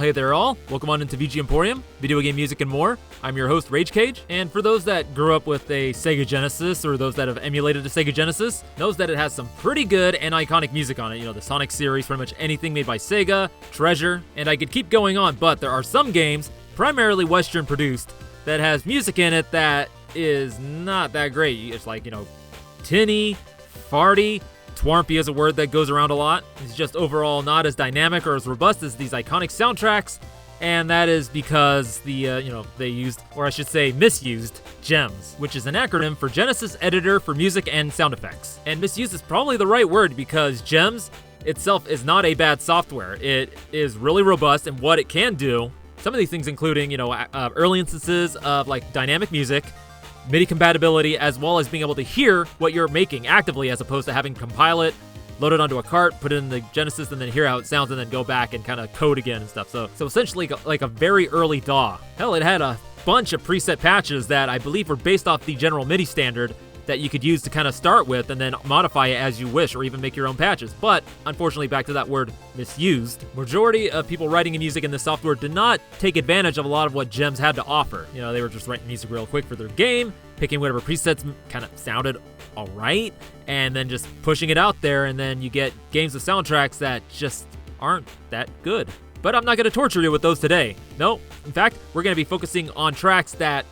hey there all. Welcome on into VG Emporium, video game music and more. I'm your host, Rage Cage, and for those that grew up with a Sega Genesis or those that have emulated a Sega Genesis, knows that it has some pretty good and iconic music on it. You know, the Sonic series, pretty much anything made by Sega, Treasure, and I could keep going on, but there are some games, primarily Western produced, that has music in it that is not that great. It's like, you know, tinny, farty, twarmpy is a word that goes around a lot. It's just overall not as dynamic or as robust as these iconic soundtracks, and that is because they used, or I should say misused, GEMS, which is an acronym for Genesis Editor for Music and Sound Effects. And misused is probably the right word because GEMS itself is not a bad software. It is really robust in what it can do. Some of these things including, early instances of like dynamic music, MIDI compatibility, as well as being able to hear what you're making actively as opposed to having to compile it, load it onto a cart, put it in the Genesis, and then hear how it sounds, and then go back and kind of code again and stuff. So essentially like a very early DAW. Hell, it had a bunch of preset patches that I believe were based off the general MIDI standard that you could use to kind of start with and then modify it as you wish, or even make your own patches. But unfortunately, back to that word misused, majority of people writing music in this software did not take advantage of a lot of what GEMS had to offer. You know, they were just writing music real quick for their game, picking whatever presets kind of sounded all right, and then just pushing it out there, and then you get games with soundtracks that just aren't that good. But I'm not going to torture you with those today. No, in fact, we're going to be focusing on tracks that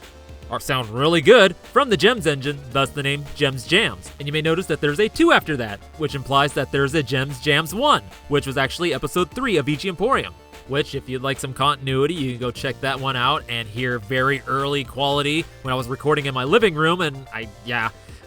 sound really good from the GEMS engine, thus the name GEMS Jams. And you may notice that there's a 2 after that, which implies that there's a GEMS Jams 1, which was actually episode 3 of VG Emporium, which if you'd like some continuity, you can go check that one out and hear very early quality when I was recording in my living room, and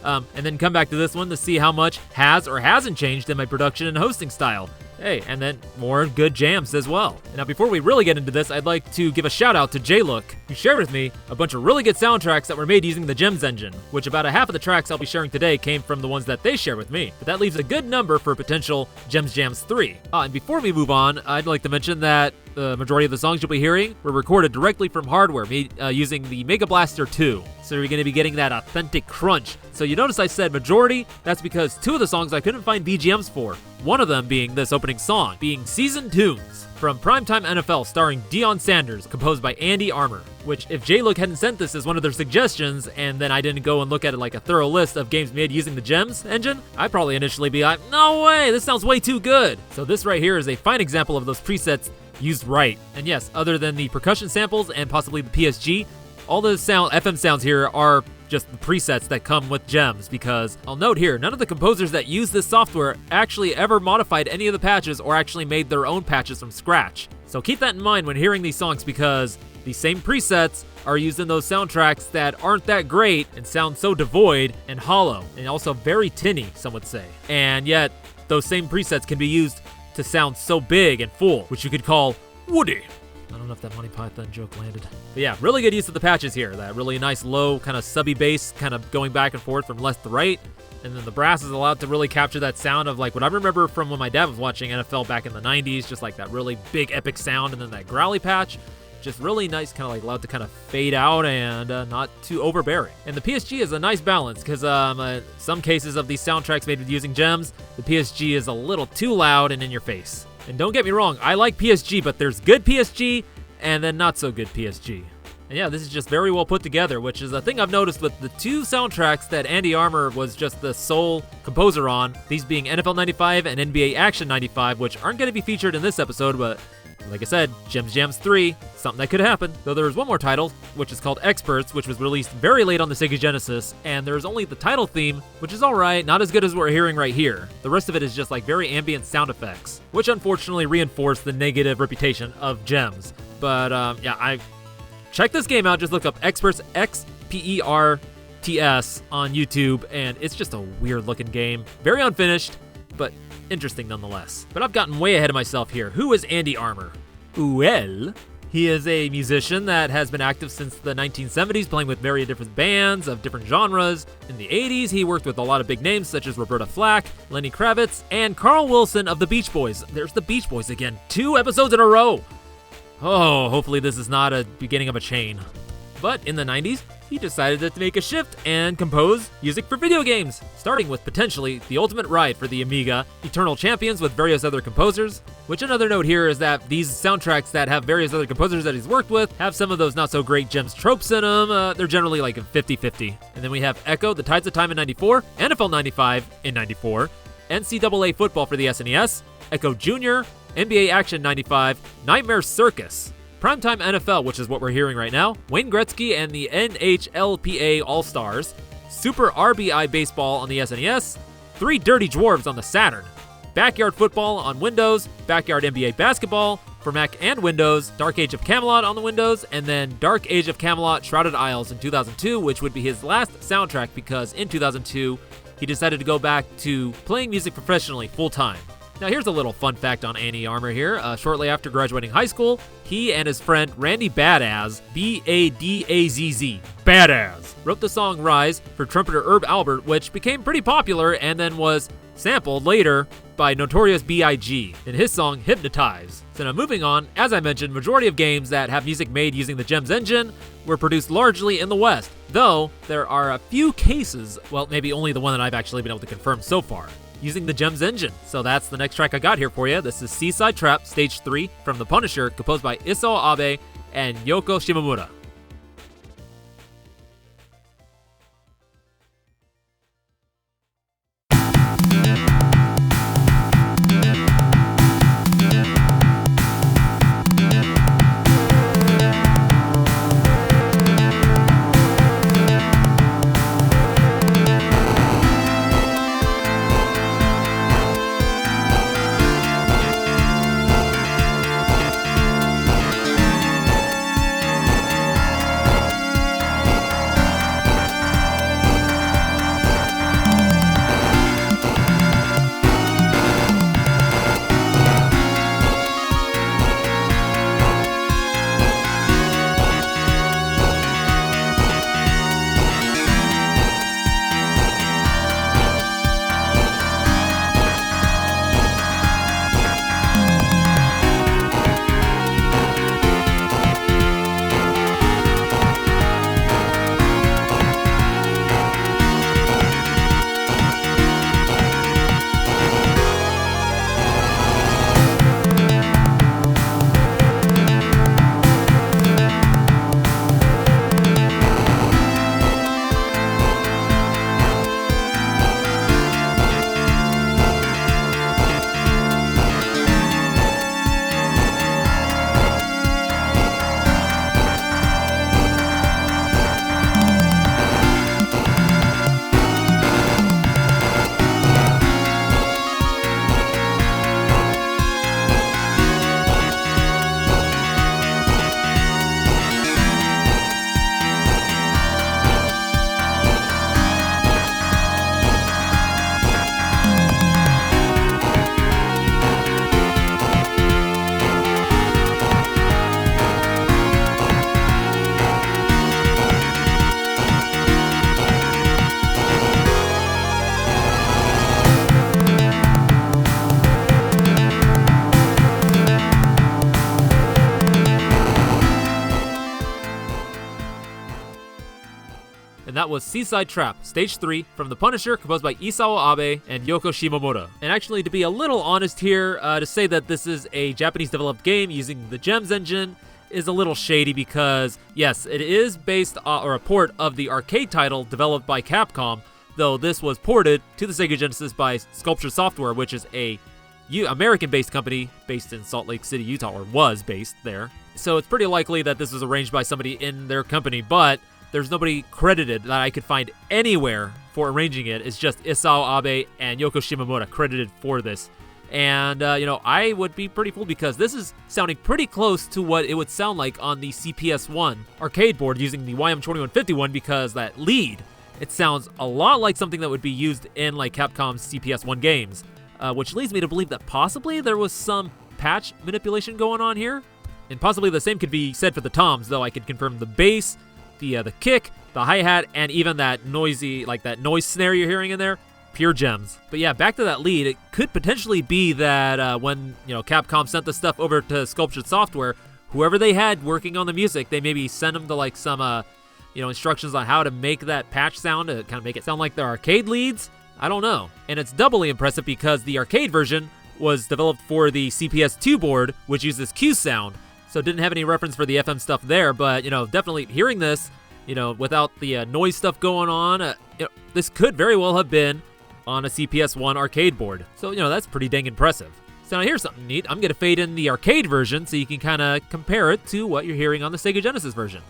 and then come back to this one to see how much has or hasn't changed in my production and hosting style. Hey, and then more good jams as well. And now before we really get into this, I'd like to give a shout out to JLook, who shared with me a bunch of really good soundtracks that were made using the GEMS engine, which about a half of the tracks I'll be sharing today came from the ones that they shared with me. But that leaves a good number for potential GEMS Jams 3. And before we move on, I'd like to mention that the majority of the songs you'll be hearing were recorded directly from hardware using the Mega Blaster 2. So you're going to be getting that authentic crunch. So you notice I said majority, that's because 2 of the songs I couldn't find BGMs for. One of them being this opening song, being Season Tunes from Primetime NFL starring Deion Sanders, composed by Andy Armour, which if JLook hadn't sent this as one of their suggestions and then I didn't go and look at it like a thorough list of games made using the GEMS engine, I'd probably initially be like, no way, this sounds way too good. So this right here is a fine example of those presets used right. And yes, other than the percussion samples and possibly the PSG, all the FM sounds here are just the presets that come with GEMS, because I'll note here, none of the composers that use this software actually ever modified any of the patches or actually made their own patches from scratch. So keep that in mind when hearing these songs, because these same presets are used in those soundtracks that aren't that great and sound so devoid and hollow, and also very tinny, some would say. And yet, those same presets can be used to sound so big and full, which you could call woody. I don't know if that Monty Python joke landed. But yeah, really good use of the patches here. That really nice low kind of subby bass kind of going back and forth from left to right. And then the brass is allowed to really capture that sound of like what I remember from when my dad was watching NFL back in the 90s, just like that really big epic sound, and then that growly patch. Just really nice, kind of like allowed to kind of fade out and not too overbearing. And the PSG is a nice balance because some cases of these soundtracks made with using GEMS, the PSG is a little too loud and in your face. And don't get me wrong, I like PSG, but there's good PSG and then not so good PSG. And yeah, this is just very well put together, which is a thing I've noticed with the 2 soundtracks that Andy Armour was just the sole composer on, these being NFL 95 and NBA Action 95, which aren't going to be featured in this episode, but like I said, GEMS Jams 3, something that could happen. Though there is one more title, which is called Experts, which was released very late on the Sega Genesis, and there's only the title theme, which is alright, not as good as what we're hearing right here. The rest of it is just like very ambient sound effects, which unfortunately reinforce the negative reputation of GEMS. But I check this game out, just look up Experts, X-P-E-R-T-S on YouTube, and it's just a weird looking game. Very unfinished, but interesting nonetheless. But I've gotten way ahead of myself here. Who is Andy Armour? Well, he is a musician that has been active since the 1970s, playing with very different bands of different genres. In the 80s, he worked with a lot of big names such as Roberta Flack, Lenny Kravitz, and Carl Wilson of the Beach Boys. There's the Beach Boys again, 2 episodes in a row. Oh, hopefully this is not a beginning of a chain. But in the 90s, he decided to make a shift and compose music for video games, starting with potentially The Ultimate Ride for the Amiga, Eternal Champions with various other composers, which another note here is that these soundtracks that have various other composers that he's worked with have some of those not so great gems tropes in them. They're generally like a 50-50. And then we have Echo, The Tides of Time in 94, NFL 95 in 94, NCAA Football for the SNES, Echo Jr., NBA Action 95, Nightmare Circus, Primetime NFL, which is what we're hearing right now, Wayne Gretzky and the NHLPA All-Stars, Super RBI Baseball on the SNES, Three Dirty Dwarves on the Saturn, Backyard Football on Windows, Backyard NBA Basketball for Mac and Windows, Dark Age of Camelot on the Windows, and then Dark Age of Camelot Shrouded Isles in 2002, which would be his last soundtrack because in 2002, he decided to go back to playing music professionally full-time. Now here's a little fun fact on Annie Armour here. Shortly after graduating high school, he and his friend Randy Badazz, B-A-D-A-Z-Z, Badazz, wrote the song Rise for trumpeter Herb Alpert, which became pretty popular and then was sampled later by Notorious B.I.G. in his song Hypnotize. So now moving on, as I mentioned, majority of games that have music made using the GEMS engine were produced largely in the West, though there are a few cases, well maybe only the one that I've actually been able to confirm so far, using the GEMS engine. So that's the next track I got here for you. This is Seaside Trap, Stage 3 from The Punisher, composed by Isao Abe and Yoko Shimomura. And that was Seaside Trap, Stage 3 from The Punisher, composed by Isao Abe and Yoko Shimomura. And actually, to be a little honest here, to say that this is a Japanese-developed game using the GEMS engine is a little shady because, yes, it is based or a port of the arcade title developed by Capcom, though this was ported to the Sega Genesis by Sculpture Software, which is a American-based company based in Salt Lake City, Utah, or was based there. So it's pretty likely that this was arranged by somebody in their company, but there's nobody credited that I could find anywhere for arranging it. It's just Isao Abe and Yoko Shimomura credited for this. And, I would be pretty fooled because this is sounding pretty close to what it would sound like on the CPS-1 arcade board using the YM2151 because that lead, it sounds a lot like something that would be used in like Capcom's CPS-1 games, which leads me to believe that possibly there was some patch manipulation going on here. And possibly the same could be said for the toms, though I could confirm the bass, the kick, the hi-hat, and even that noisy, like that noise snare you're hearing in there, pure gems. But yeah, back to that lead, it could potentially be that when, Capcom sent the stuff over to Sculpture Software, whoever they had working on the music, they maybe sent them to like some instructions on how to make that patch sound to kind of make it sound like the arcade leads. I don't know. And it's doubly impressive because the arcade version was developed for the CPS2 board, which uses Q sound, so didn't have any reference for the FM stuff there, but, definitely hearing this, without the noise stuff going on, this could very well have been on a CPS1 arcade board. So, that's pretty dang impressive. So now here's something neat. I'm going to fade in the arcade version so you can kind of compare it to what you're hearing on the Sega Genesis version.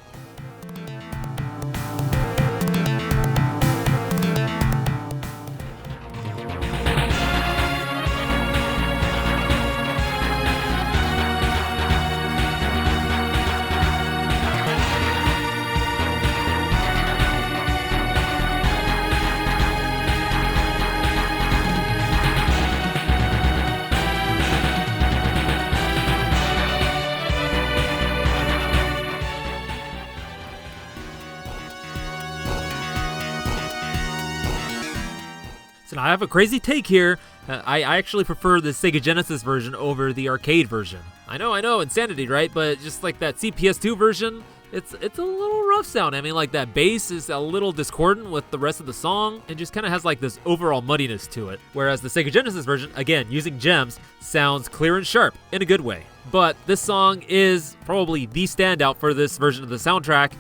So now I have a crazy take here. I actually prefer the Sega Genesis version over the arcade version. I know, insanity, right? But just like that CPS2 version, it's a little rough sound. I mean, like that bass is a little discordant with the rest of the song. It just kind of has like this overall muddiness to it. Whereas the Sega Genesis version, again, using gems, sounds clear and sharp in a good way. But this song is probably the standout for this version of the soundtrack.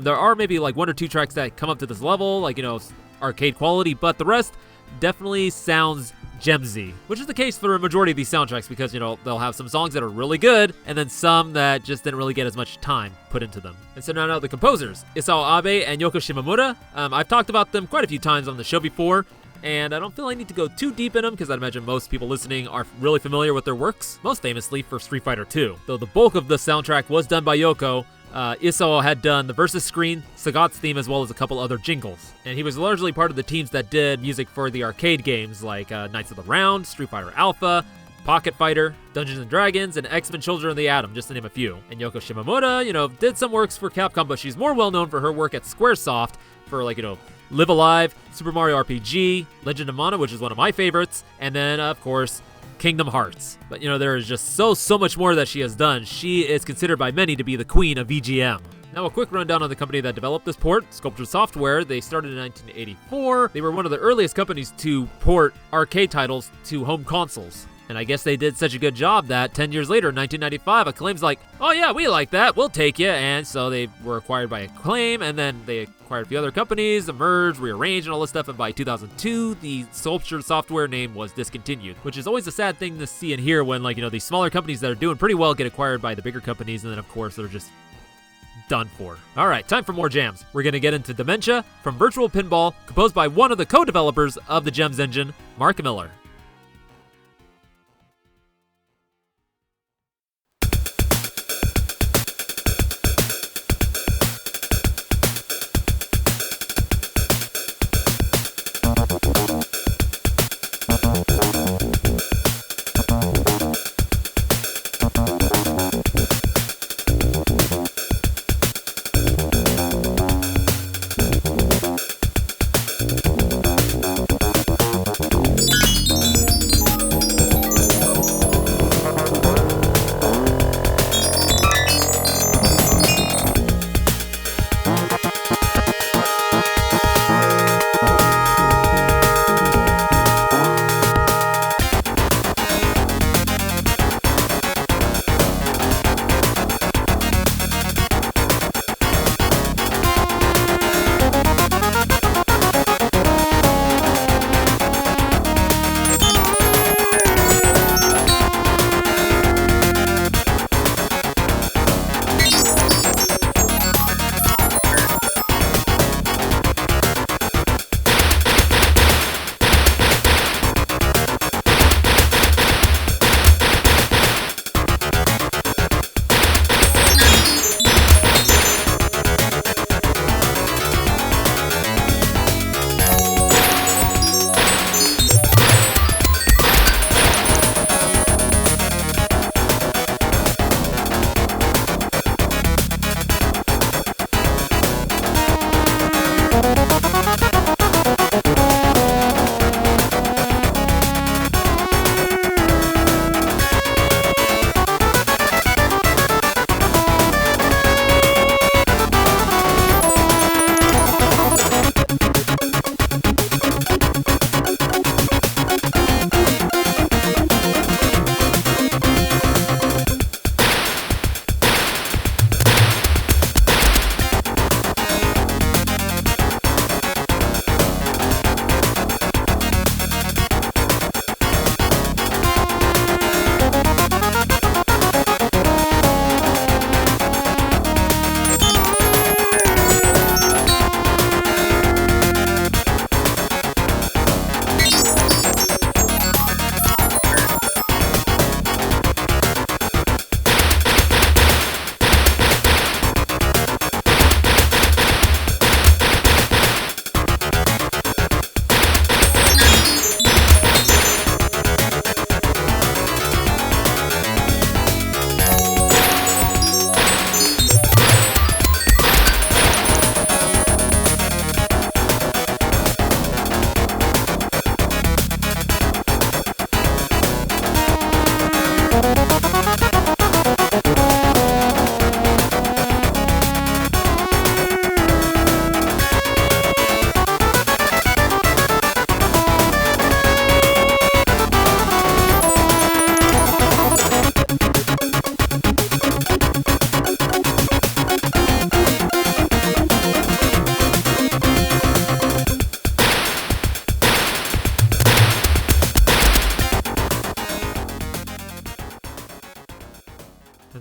There are maybe like one or two tracks that come up to this level, like, arcade quality, but the rest definitely sounds gemsy, which is the case for a majority of these soundtracks because, they'll have some songs that are really good and then some that just didn't really get as much time put into them. And so now the composers, Isao Abe and Yoko Shimomura. I've talked about them quite a few times on the show before, and I don't feel I need to go too deep in them because I'd imagine most people listening are really familiar with their works, most famously for Street Fighter II. Though the bulk of the soundtrack was done by Yoko, Isao had done the Versus screen, Sagat's theme, as well as a couple other jingles. And he was largely part of the teams that did music for the arcade games like Knights of the Round, Street Fighter Alpha, Pocket Fighter, Dungeons & Dragons, and X-Men Children of the Atom, just to name a few. And Yoko Shimomura, did some works for Capcom, but she's more well known for her work at Squaresoft for Live Alive, Super Mario RPG, Legend of Mana, which is one of my favorites, and then, of course, Kingdom Hearts. But there is just so much more that she has done. She is considered by many to be the queen of VGM. Now a quick rundown on the company that developed this port, Sculpture Software. They started in 1984. They were one of the earliest companies to port arcade titles to home consoles. And I guess they did such a good job that 10 years later, in 1995, Acclaim's like, oh yeah, we like that, we'll take you. And so they were acquired by Acclaim, and then they acquired a few other companies, merged, rearranged, and all this stuff. And by 2002, the Sculpture Software name was discontinued, which is always a sad thing to see and hear when, these smaller companies that are doing pretty well get acquired by the bigger companies, and then, of course, they're just done for. All right, time for more jams. We're going to get into Dementia from Virtual Pinball, composed by one of the co-developers of the Gems engine, Mark Miller.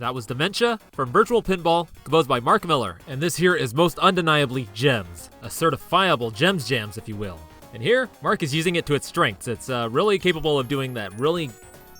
That was Dementia from Virtual Pinball, composed by Mark Miller. And this here is most undeniably Gems, a certifiable Gems jams, if you will. And here, Mark is using it to its strengths. It's really capable of doing that really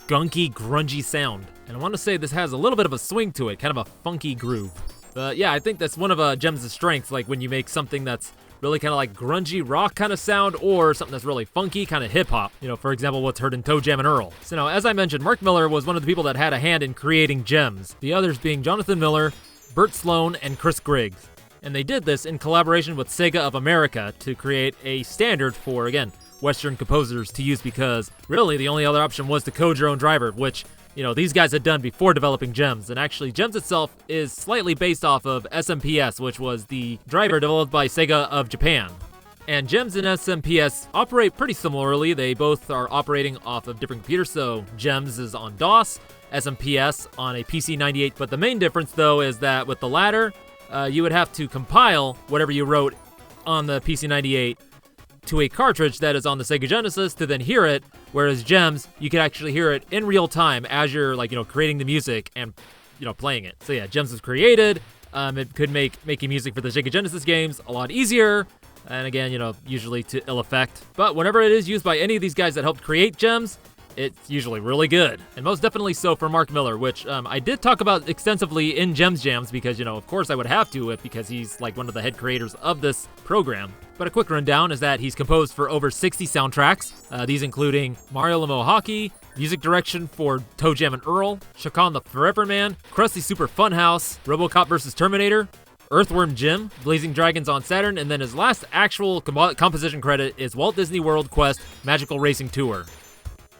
gunky, grungy sound. And I want to say this has a little bit of a swing to it, kind of a funky groove. But yeah, I think that's one of Gems' strengths, like when you make something that's really kind of like grungy rock kind of sound, or something that's really funky, kind of hip-hop. You know, for example, what's heard in Toe Jam and Earl. So now, as I mentioned, Mark Miller was one of the people that had a hand in creating Gems, the others being Jonathan Miller, Bert Sloan, and Chris Grigg. And they did this in collaboration with Sega of America to create a standard for, again, Western composers to use, because really the only other option was to code your own driver, which, you know, these guys had done before developing Gems. And actually, Gems itself is slightly based off of SMPS, which was the driver developed by Sega of Japan. And Gems and SMPS operate pretty similarly. They both are operating off of different computers, so Gems is on DOS, SMPS on a PC-98. But the main difference, though, is that with the latter, you would have to compile whatever you wrote on the PC-98 to a cartridge that is on the Sega Genesis to then hear it, whereas Gems, you can actually hear it in real time as you're, like, you know, creating the music and, you know, playing it. So yeah, Gems was created. It could make making music for the Sega Genesis games a lot easier, and again, you know, usually to ill effect. But whenever it is used by any of these guys that helped create Gems, it's usually really good. And most definitely so for Mark Miller, which I did talk about extensively in Gems Jams because, you know, of course I would have to, because he's like one of the head creators of this program. But a quick rundown is that he's composed for over 60 soundtracks, these including Mario Lemo Hockey, music direction for Toe Jam and Earl, Shakan the Forever Man, Krusty Super Funhouse, RoboCop vs. Terminator, Earthworm Jim, Blazing Dragons on Saturn, and then his last actual composition credit is Walt Disney World Quest Magical Racing Tour.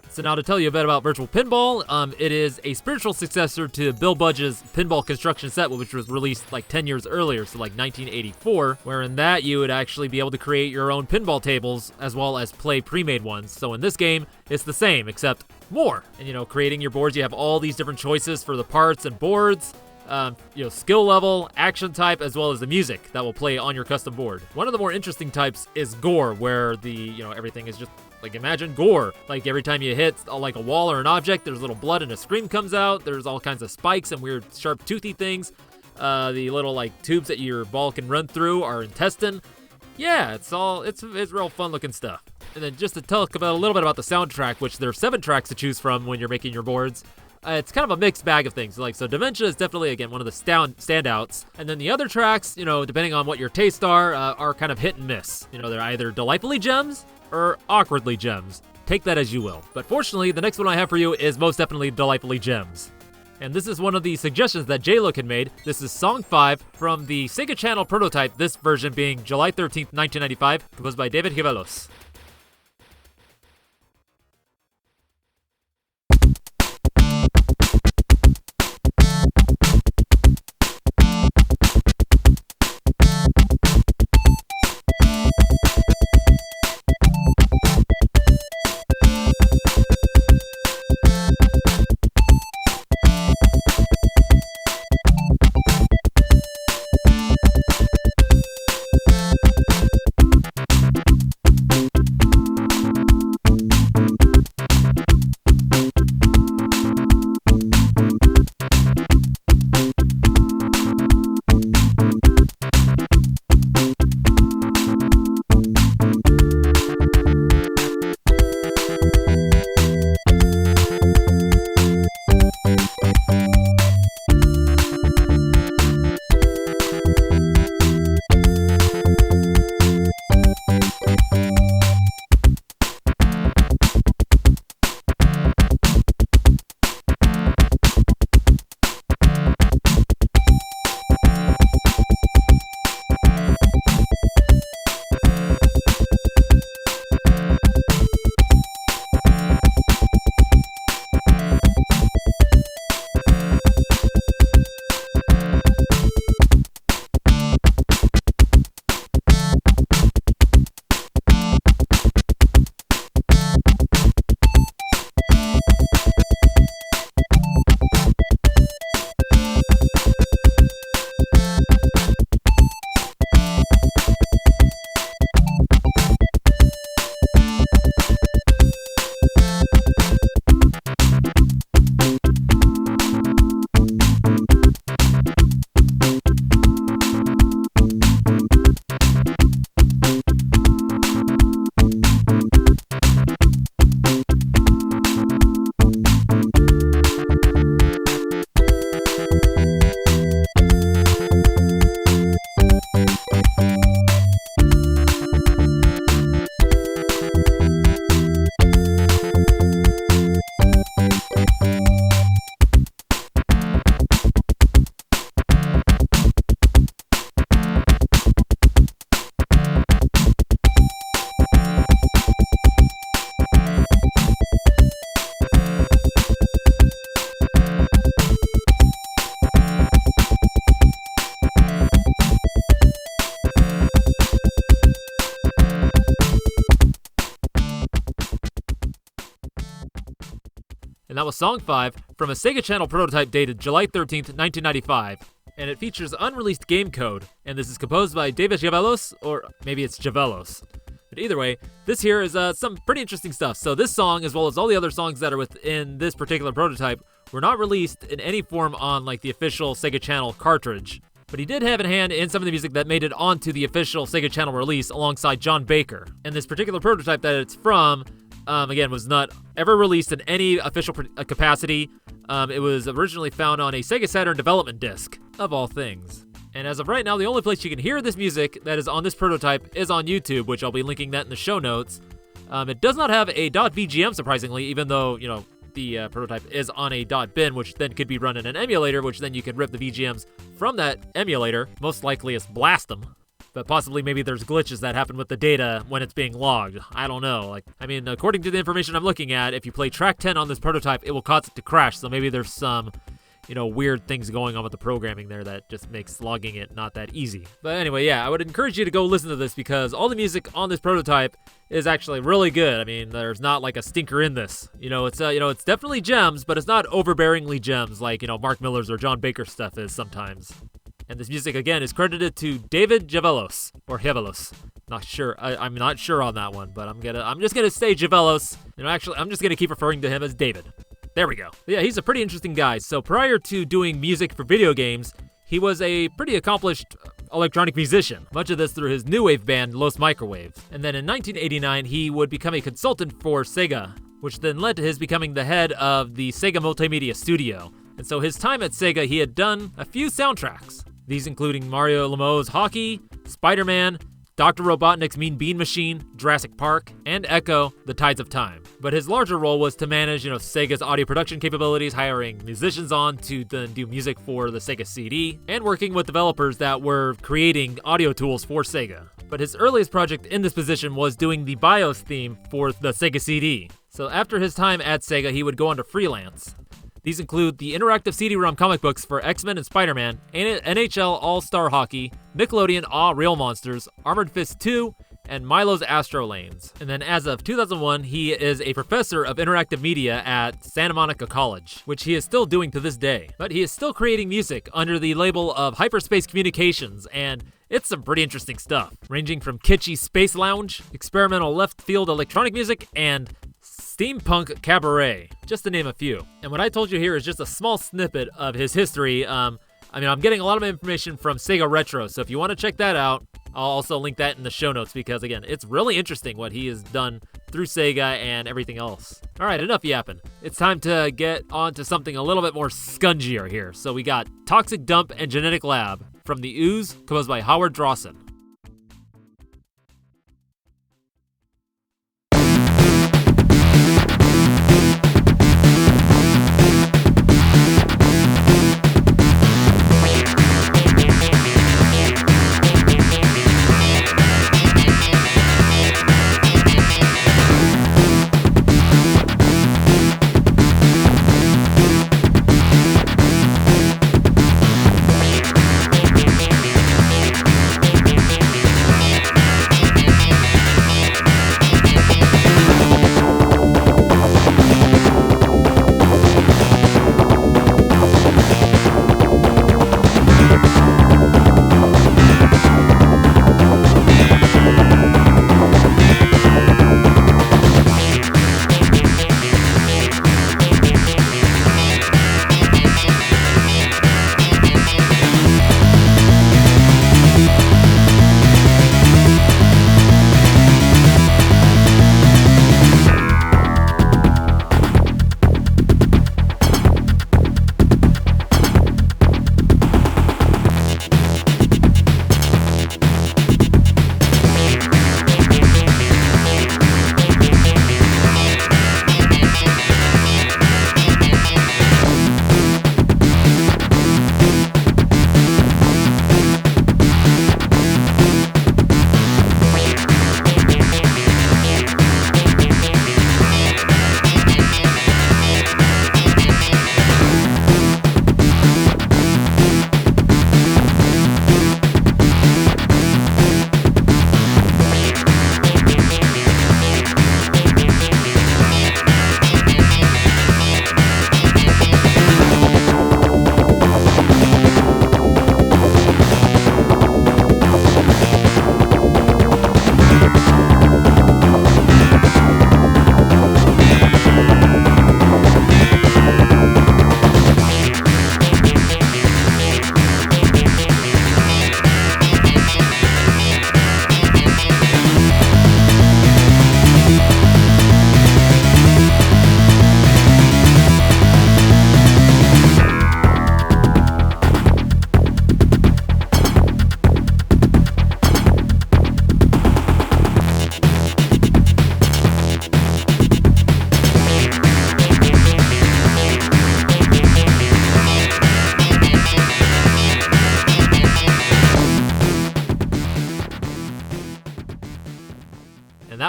So now to tell you a bit about Virtual Pinball, it is a spiritual successor to Bill Budge's pinball construction set, which was released like 10 years earlier, so like 1984, where in that you would actually be able to create your own pinball tables as well as play pre-made ones. So in this game, it's the same, except more. And, you know, creating your boards, you have all these different choices for the parts and boards, you know, skill level, action type, as well as the music that will play on your custom board. One of the more interesting types is gore, where the, you know, everything is just like, imagine gore. Like, every time you hit like a wall or an object, there's little blood and a scream comes out. There's all kinds of spikes and weird sharp toothy things. The little like tubes that your ball can run through are intestine. Yeah, it's real fun looking stuff. And then just to talk about a little bit about the soundtrack, which there are 7 tracks to choose from when you're making your boards. It's kind of a mixed bag of things. Like, so Dementia is definitely, again, one of the standouts. And then the other tracks, you know, depending on what your tastes are kind of hit and miss. You know, they're either delightfully Gems or awkwardly Gems. Take that as you will. But fortunately, the next one I have for you is most definitely delightfully Gems. And this is one of the suggestions that J-Look had made. This is Song 5 from the Sega Channel prototype, this version being July 13th, 1995, composed by David Jevalos. and that was Song 5 from a Sega Channel prototype dated July 13th, 1995. And it features unreleased game code, and this is composed by David Jevalos, or maybe it's Jevalos. But either way, this here is some pretty interesting stuff. So this song, as well as all the other songs that are within this particular prototype, were not released in any form on like the official Sega Channel cartridge. But he did have in hand in some of the music that made it onto the official Sega Channel release alongside John Baker. And this particular prototype that it's from, again, was not ever released in any official capacity. It was originally found on a Sega Saturn development disc, of all things. And as of right now, the only place you can hear this music that is on this prototype is on YouTube, which I'll be linking that in the show notes. It does not have a .vgm, surprisingly, even though, the prototype is on a .bin, which then could be run in an emulator, which then you could rip the VGMs from that emulator, most likely is blast them. But possibly maybe there's glitches that happen with the data when it's being logged. I don't know. According to the information I'm looking at, if you play track 10 on this prototype, it will cause it to crash. So maybe there's some, weird things going on with the programming there that just makes logging it not that easy. But anyway, yeah, I would encourage you to go listen to this because all the music on this prototype is actually really good. I mean, there's not like a stinker in this. It's definitely gems, but it's not overbearingly gems like, Mark Miller's or John Baker's stuff is sometimes. And this music, again, is credited to David Jevalos, or Jevalos. Not sure. I'm not sure on that one, but I'm just gonna say Jevalos. Actually, I'm just gonna keep referring to him as David. There we go. Yeah, he's a pretty interesting guy. So prior to doing music for video games, he was a pretty accomplished electronic musician, much of this through his new wave band, Los Microwaves. And then in 1989, he would become a consultant for Sega, which then led to his becoming the head of the Sega Multimedia Studio. And so his time at Sega, he had done a few soundtracks. These including Mario Lamo's Hockey, Spider-Man, Dr. Robotnik's Mean Bean Machine, Jurassic Park, and Echo, The Tides of Time. But his larger role was to manage, Sega's audio production capabilities, hiring musicians on to then do music for the Sega CD, and working with developers that were creating audio tools for Sega. But his earliest project in this position was doing the BIOS theme for the Sega CD. So after his time at Sega, he would go on to freelance. These include the interactive CD-ROM comic books for X-Men and Spider-Man, NHL All-Star Hockey, Nickelodeon Aw Real Monsters, Armored Fist 2, and Milo's Astro Lanes. And then as of 2001, he is a professor of interactive media at Santa Monica College, which he is still doing to this day. But he is still creating music under the label of Hyperspace Communications, and it's some pretty interesting stuff, ranging from kitschy space lounge, experimental left-field electronic music, and steampunk cabaret, just to name a few. And what I told you here is just a small snippet of his history. I'm getting a lot of information from Sega Retro, so if you want to check that out, I'll also link that in the show notes because, again, it's really interesting what he has done through Sega and everything else. All right, enough yapping. It's time to get on to something a little bit more scungier here. So we got Toxic Dump and Genetic Lab from the Ooze, composed by Howard Drossin.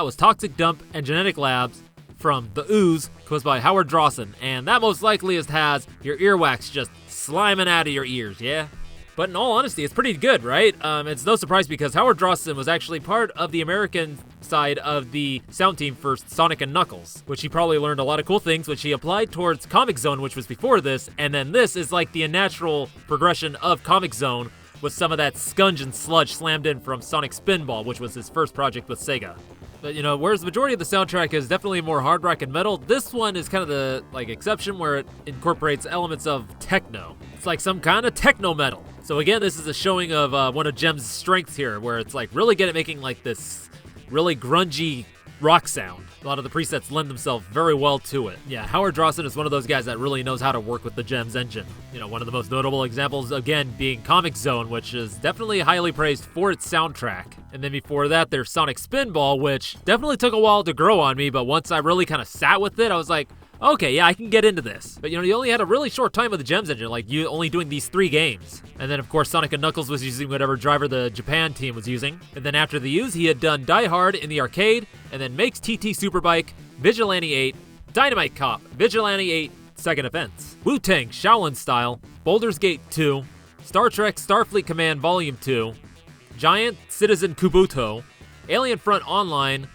was Toxic Dump and Genetic Labs from The Ooze, composed by Howard Drossin, and that most likely has your earwax just sliming out of your ears, yeah? But in all honesty, it's pretty good, right? It's no surprise because Howard Drossin was actually part of the American side of the sound team for Sonic and Knuckles, which he probably learned a lot of cool things, which he applied towards Comix Zone, which was before this, and then this is like the natural progression of Comix Zone with some of that scunge and sludge slammed in from Sonic Pinball, which was his first project with Sega. But, whereas the majority of the soundtrack is definitely more hard rock and metal, this one is kind of the, exception where it incorporates elements of techno. It's like some kind of techno metal. So again, this is a showing of one of Jem's strengths here, where it's really good at making this really grungy rock sound. A lot of the presets lend themselves very well to it. Yeah, Howard Drossin is one of those guys that really knows how to work with the Gems engine. One of the most notable examples, again, being Comix Zone, which is definitely highly praised for its soundtrack. And then before that, there's Sonic Pinball, which definitely took a while to grow on me, but once I really kind of sat with it, I was like, okay, yeah, I can get into this. But you only had a really short time with the Gems engine, you only doing these 3 games. And then of course Sonic and Knuckles was using whatever driver the Japan team was using. And then after the Ooze, he had done Die Hard in the arcade, and then Makes TT Superbike, Vigilante 8, Dynamite Cop, Vigilante 8, Second Offense, Wu-Tang Shaolin Style, Baldur's Gate 2, Star Trek Starfleet Command Volume 2, Giant Citizen Kubuto, Alien Front Online,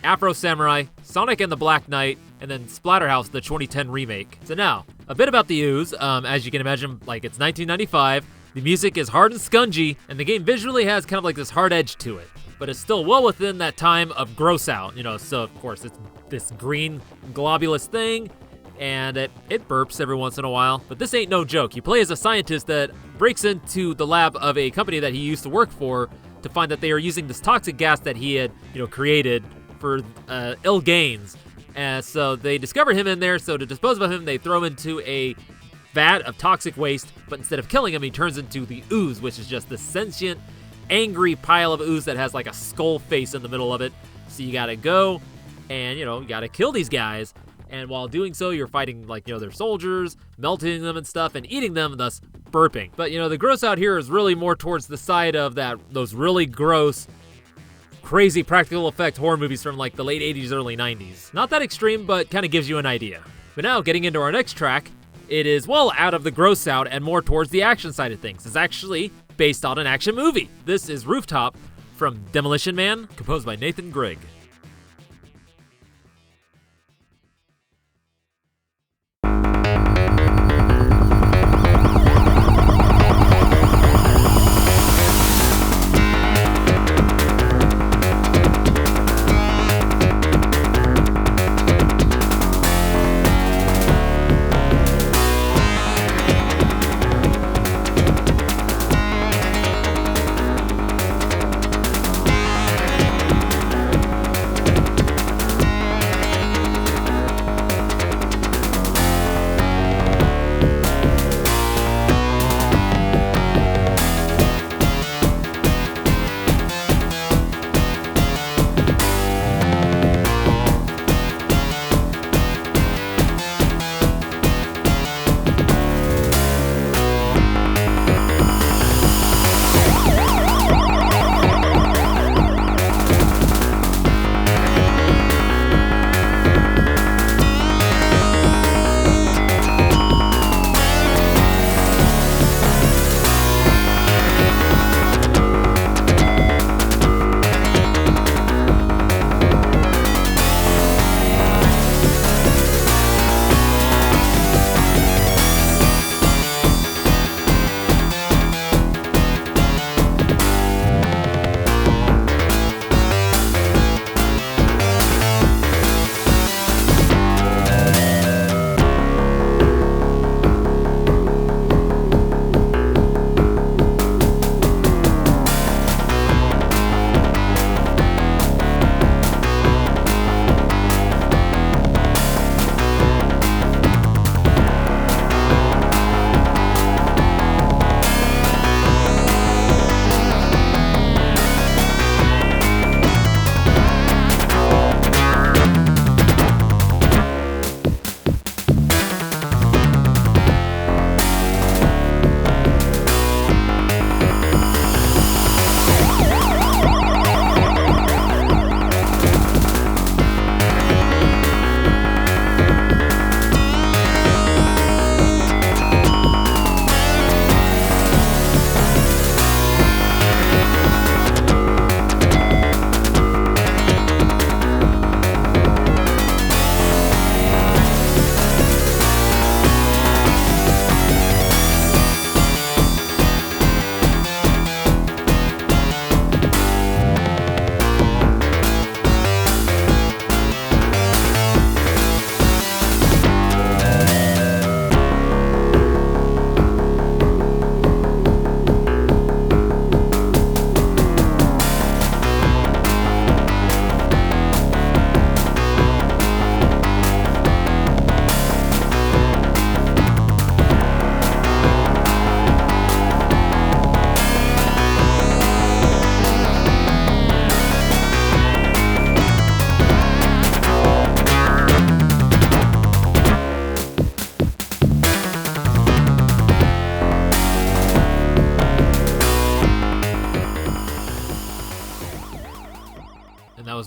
Afro Samurai, Sonic and the Black Knight, and then Splatterhouse, the 2010 remake. So now, a bit about the Ooze. As you can imagine, it's 1995, the music is hard and scungy, and the game visually has kind of this hard edge to it. But it's still well within that time of gross out, so of course it's this green globulous thing, and it burps every once in a while. But this ain't no joke. You play as a scientist that breaks into the lab of a company that he used to work for to find that they are using this toxic gas that he had, created for ill gains. And so they discover him in there, so to dispose of him, they throw him into a vat of toxic waste, but instead of killing him, he turns into the Ooze, which is just this sentient, angry pile of ooze that has a skull face in the middle of it. So you gotta go and, you gotta kill these guys. And while doing so, you're fighting, their soldiers, melting them and stuff, and eating them, thus burping. But, the gross out here is really more towards the side of those really gross, crazy practical effect horror movies from the late 80s, early 90s. Not that extreme, but kind of gives you an idea. But now, getting into our next track, it is well out of the gross out and more towards the action side of things. It's actually based on an action movie. This is Rooftop from Demolition Man, composed by Nathan Grigg.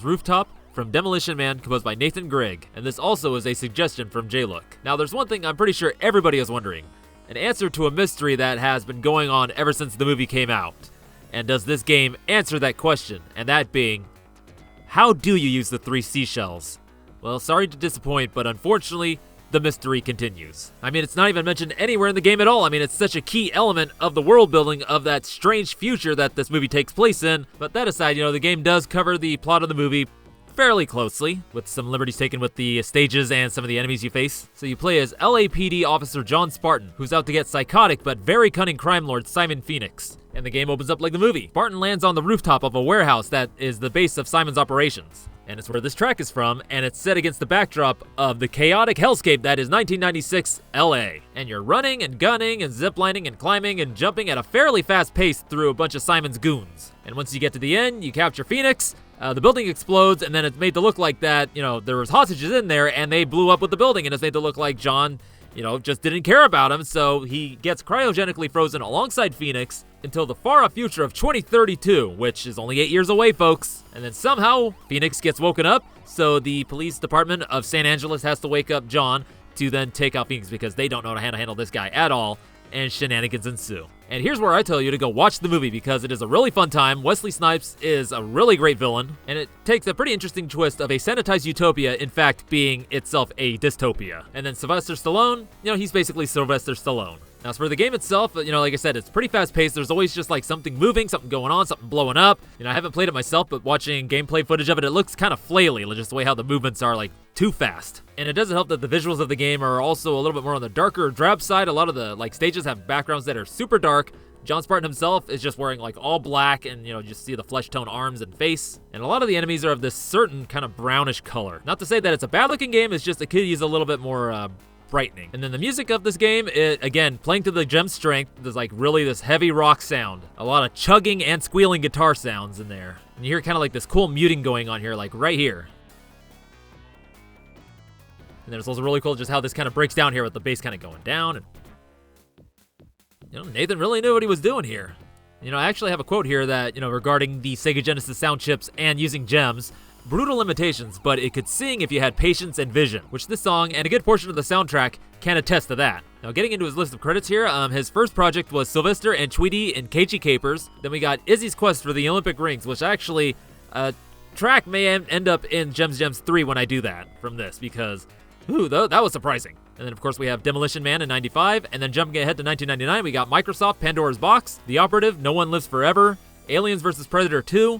Rooftop from Demolition Man, composed by Nathan Grigg, and this also is a suggestion from J-Look. Now there's one thing I'm pretty sure everybody is wondering, an answer to a mystery that has been going on ever since the movie came out. And does this game answer that question? And that being, how do you use the 3 seashells? Well, sorry to disappoint, but unfortunately, the mystery continues. I mean, it's not even mentioned anywhere in the game at all. I mean, it's such a key element of the world building of that strange future that this movie takes place in. But that aside, the game does cover the plot of the movie fairly closely, with some liberties taken with the stages and some of the enemies you face. So you play as LAPD officer John Spartan, who's out to get psychotic but very cunning crime lord Simon Phoenix. And the game opens up like the movie. Spartan lands on the rooftop of a warehouse that is the base of Simon's operations. And it's where this track is from, and it's set against the backdrop of the chaotic hellscape that is 1996 LA. And you're running and gunning and ziplining and climbing and jumping at a fairly fast pace through a bunch of Simon's goons. And once you get to the end, you capture Phoenix. The building explodes, and then it's made to look like that, there was hostages in there, and they blew up with the building, and it's made to look like John, just didn't care about him, so he gets cryogenically frozen alongside Phoenix until the far-off future of 2032, which is only 8 years away, folks. And then somehow, Phoenix gets woken up, so the police department of San Angeles has to wake up John to then take out Phoenix because they don't know how to handle this guy at all, and shenanigans ensue. And here's where I tell you to go watch the movie because it is a really fun time. Wesley Snipes is a really great villain, and it takes a pretty interesting twist of a sanitized utopia, in fact, being itself a dystopia. And then Sylvester Stallone, he's basically Sylvester Stallone. Now, as for the game itself, like I said, it's pretty fast-paced. There's always just like something moving, something going on, something blowing up. I haven't played it myself, but watching gameplay footage of it, it looks kind of flaily, just the way how the movements are like too fast. And it doesn't help that the visuals of the game are also a little bit more on the darker, drab side. A lot of the stages have backgrounds that are super dark. John Spartan himself is just wearing all black, and just see the flesh tone arms and face. And a lot of the enemies are of this certain kind of brownish color. Not to say that it's a bad looking game, it's just it could use a little bit more brightening. And then the music of this game, again, playing to the gem's strength, there's really this heavy rock sound. A lot of chugging and squealing guitar sounds in there. And you hear kind of this cool muting going on here, right here. And then it's also really cool just how this kind of breaks down here with the bass kind of going down. And Nathan really knew what he was doing here. I actually have a quote here that, regarding the Sega Genesis sound chips and using gems. Brutal limitations, but it could sing if you had patience and vision, which this song and a good portion of the soundtrack can attest to that. Now, getting into his list of credits here, his first project was Sylvester and Tweety in Cagey Capers. Then we got Izzy's Quest for the Olympic Rings, which actually, track may end up in Gems 3 when I do that from this, because, that was surprising. And then, of course, we have Demolition Man in 95, and then jumping ahead to 1999, we got Microsoft, Pandora's Box, The Operative, No One Lives Forever, Aliens vs. Predator 2,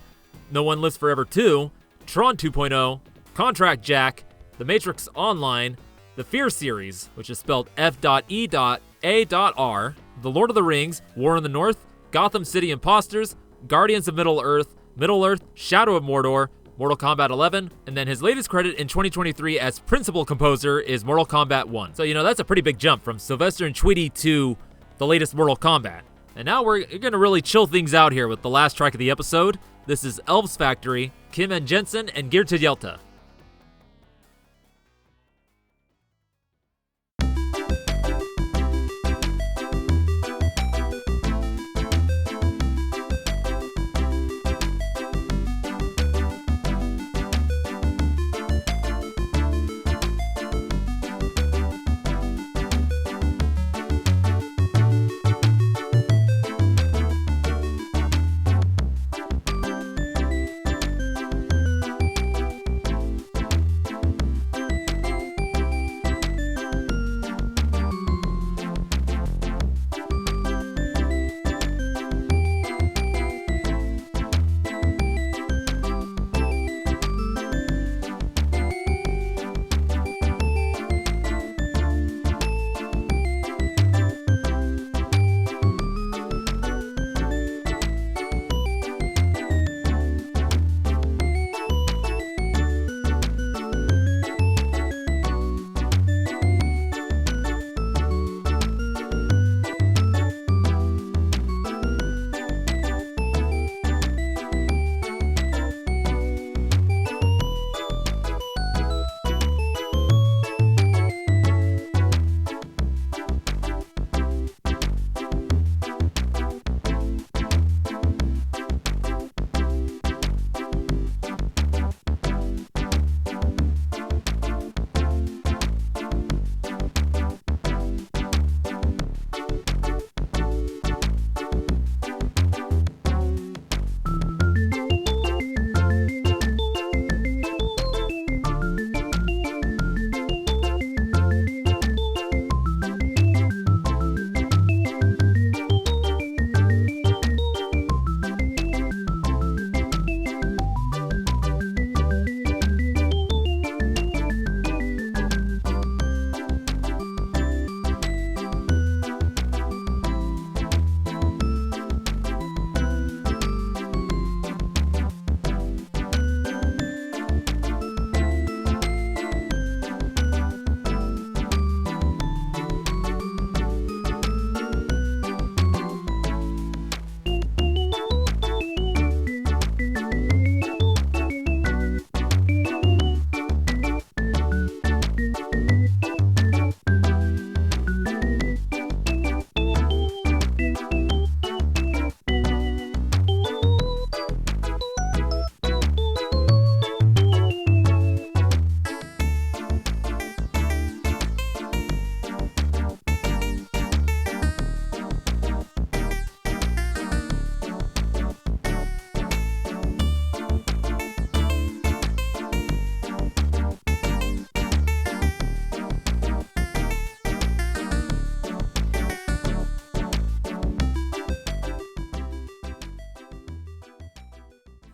No One Lives Forever 2, Tron 2.0, Contract Jack, The Matrix Online, the Fear series, which is spelled F.E.A.R, The Lord of the Rings, War in the North, Gotham City Imposters, Guardians of Middle-earth, Shadow of Mordor, Mortal Kombat 11, and then his latest credit in 2023 as principal composer is Mortal Kombat 1. So, that's a pretty big jump from Sylvester and Tweety to the latest Mortal Kombat. And now we're going to really chill things out here with the last track of the episode. This is Elves Factory, Kim and Jensen, and Gier Tjelta.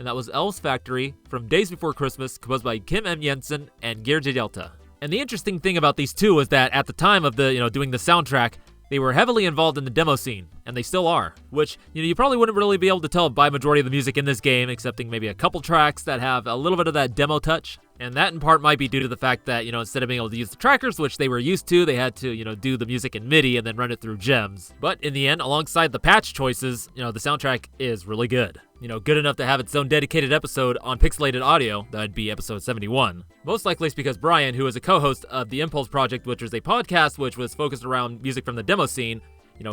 and that was Elves Factory from Days Before Christmas, composed by Kim M. Jensen and Gier Tjelta. And the interesting thing about these two was that at the time of the, doing the soundtrack, they were heavily involved in the demo scene, and they still are, which, you probably wouldn't really be able to tell by majority of the music in this game, excepting maybe a couple tracks that have a little bit of that demo touch. And that in part might be due to the fact that, instead of being able to use the trackers, which they were used to, they had to, do the music in MIDI and then run it through gems. But in the end, alongside the patch choices, the soundtrack is really good. Good enough to have its own dedicated episode on pixelated audio. That'd be episode 71. Most likely it's because Brian, who is a co-host of the Impulse Project, which was a podcast which was focused around music from the demo scene,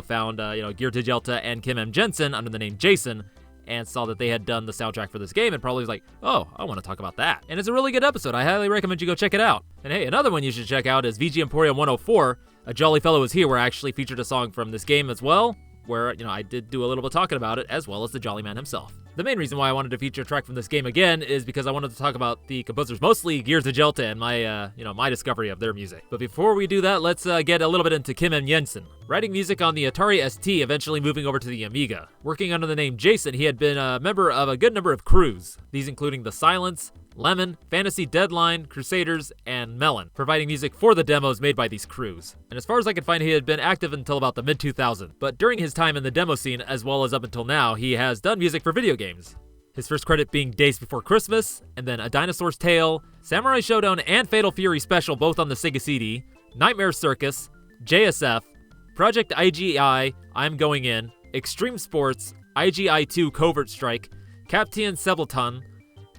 found, Gier Tjelta and Kim M. Jensen under the name Jason, and saw that they had done the soundtrack for this game and probably was like, oh, I want to talk about that. And it's a really good episode. I highly recommend you go check it out. And hey, another one you should check out is VG Emporium 104. A Jolly Fellow Is Here, where I actually featured a song from this game as well, where, I did do a little bit talking about it, as well as the Jolly Man himself. The main reason why I wanted to feature a track from this game again is because I wanted to talk about the composers, mostly Gier Tjelta, and my discovery of their music. But before we do that, let's get a little bit into Kim M. Jensen. Writing music on the Atari ST, eventually moving over to the Amiga. Working under the name Jason, he had been a member of a good number of crews, these including The Silence, Lemon, Fantasy Deadline, Crusaders, and Melon, providing music for the demos made by these crews. And as far as I could find, he had been active until about the mid-2000s, but during his time in the demo scene, as well as up until now, he has done music for video games. His first credit being Days Before Christmas, and then A Dinosaur's Tale, Samurai Showdown and Fatal Fury Special both on the Sega CD, Nightmare Circus, JSF, Project IGI, I'm Going In, Extreme Sports, IGI2 Covert Strike, Captain Sebleton,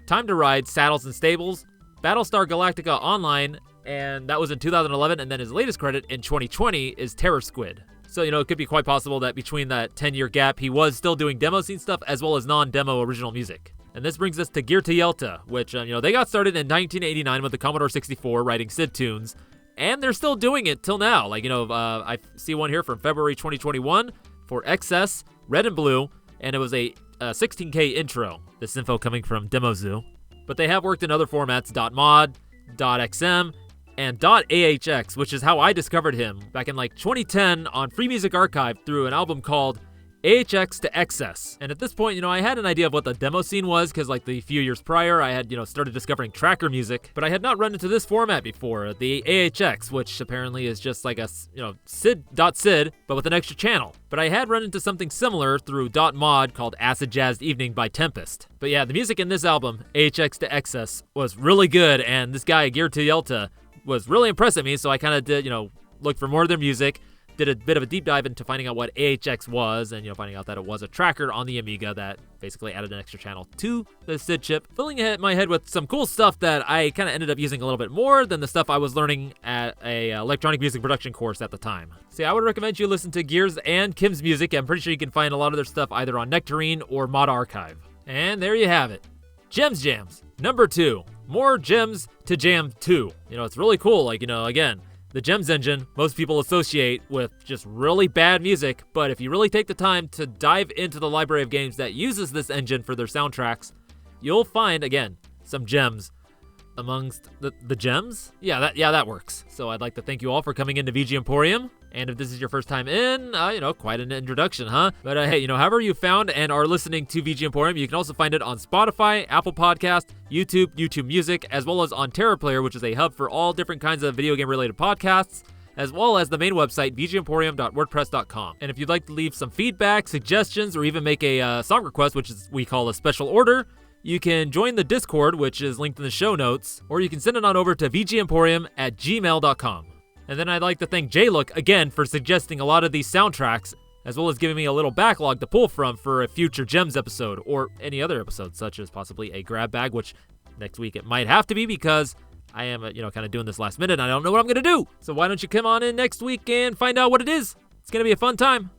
Time to Ride, Saddles and Stables, Battlestar Galactica Online, and that was in 2011, and then his latest credit in 2020 is Terror Squid. So, it could be quite possible that between that 10-year gap, he was still doing demo scene stuff as well as non-demo original music. And this brings us to Gier Tjelta, which, they got started in 1989 with the Commodore 64 writing SID tunes, and they're still doing it till now. I see one here from February 2021 for XS, Red and Blue, and it was a 16K intro. This info coming from DemoZoo. But they have worked in other formats, .mod, .xm, and .ahx, which is how I discovered him back in 2010 on Free Music Archive through an album called AHX to XS. And at this point, I had an idea of what the demo scene was, because the few years prior, I had, started discovering tracker music, but I had not run into this format before, the AHX, which apparently is just like a, SID, but with an extra channel. But I had run into something similar through .mod called Acid Jazzed Evening by Tempest. But yeah, the music in this album, AHX to XS, was really good, and this guy, Gier Tjelta, was really impressing me, so I kind of did, look for more of their music, did a bit of a deep dive into finding out what AHX was, and finding out that it was a tracker on the Amiga that basically added an extra channel to the SID chip, filling my head with some cool stuff that I kind of ended up using a little bit more than the stuff I was learning at a electronic music production course at the time. See, I would recommend you listen to Gier's and Kim's music. I'm pretty sure you can find a lot of their stuff either on Nectarine or Mod Archive. And there you have it. Gems Jams, number 2. More gems to jam 2. It's really cool, again, the Gems engine, most people associate with just really bad music, but if you really take the time to dive into the library of games that uses this engine for their soundtracks, you'll find, again, some gems amongst the gems? Yeah, that works. So I'd like to thank you all for coming into VG Emporium, and if this is your first time in, quite an introduction, huh? But hey, however you found and are listening to VG Emporium, you can also find it on Spotify, Apple Podcast, YouTube Music, as well as on Terra Player, which is a hub for all different kinds of video game related podcasts, as well as the main website, vgemporium.wordpress.com. And if you'd like to leave some feedback, suggestions, or even make a song request, which is we call a special order, you can join the Discord, which is linked in the show notes, or you can send it on over to vgemporium@gmail.com. And then I'd like to thank JLook again for suggesting a lot of these soundtracks, as well as giving me a little backlog to pull from for a future Gems episode, or any other episode, such as possibly a grab bag, which next week it might have to be because I am, kind of doing this last minute and I don't know what I'm going to do. So why don't you come on in next week and find out what it is? It's going to be a fun time.